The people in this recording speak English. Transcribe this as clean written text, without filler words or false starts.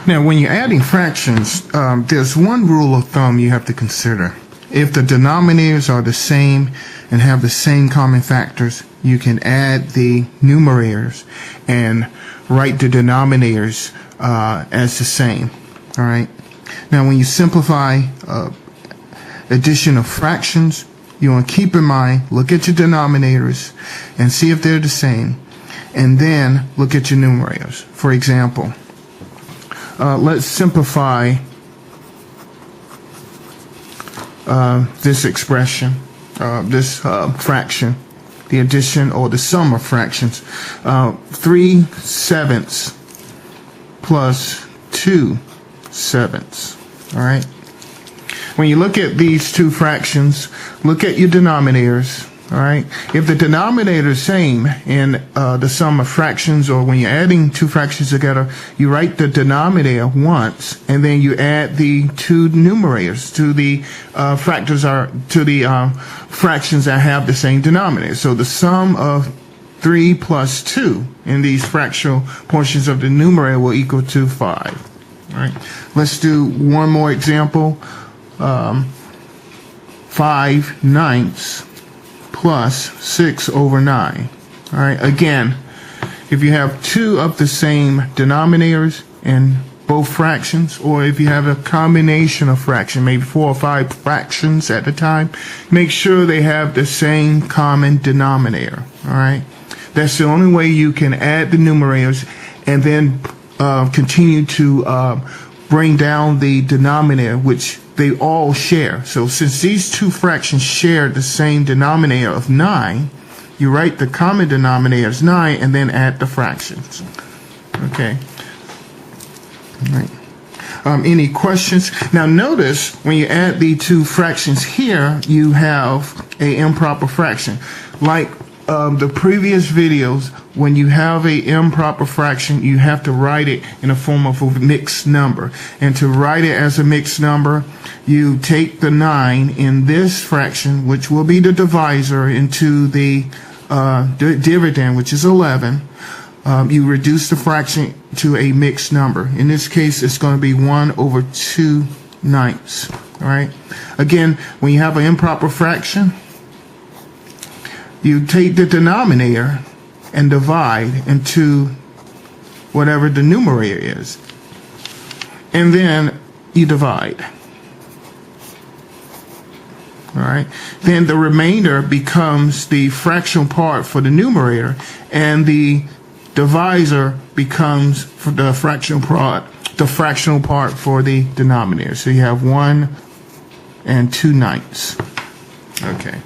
Now, when you're adding fractions, there's one rule of thumb you have to consider. If the denominators are the same and have the same common factors, you can add the numerators and write the denominators as the same. All right. Now, when you simplify addition of fractions, you want to keep in mind, look at your denominators and see if they're the same, and then look at your numerators. For example, let's simplify this expression, this fraction, the addition or the sum of fractions. 3/7 plus 2/7. All right. When you look at these two fractions, look at your denominators. All right. If the denominator is same in the sum of fractions, or when you're adding two fractions together, you write the denominator once, and then you add the two numerators to the fractions that have the same denominator. So the sum of 3 plus 2 in these fractional portions of the numerator will equal to 5. All right. Let's do one more example. 5/9 plus 6/9. All right. Again, if you have two of the same denominators in both fractions, or if you have a combination of fractions, maybe 4 or 5 fractions at a time, make sure they have the same common denominator. All right. That's the only way you can add the numerators and then continue to bring down the denominator, which they all share. So since these two fractions share the same denominator of 9, you write the common denominator as 9 and then add the fractions. Okay. All right. Any questions? Now notice when you add the two fractions here, you have an improper fraction. Like the previous videos, when you have an improper fraction, you have to write it in a form of a mixed number. And to write it as a mixed number, you take the 9 in this fraction, which will be the divisor, into the dividend, which is 11. You reduce the fraction to a mixed number. In this case, it's going to be 1/2/9. All right. Again, when you have an improper fraction, you take the denominator and divide into whatever the numerator is, and then you divide. All right. Then the remainder becomes the fractional part for the numerator, and the divisor becomes for the fractional part for the denominator. So you have 1 2/9. Okay.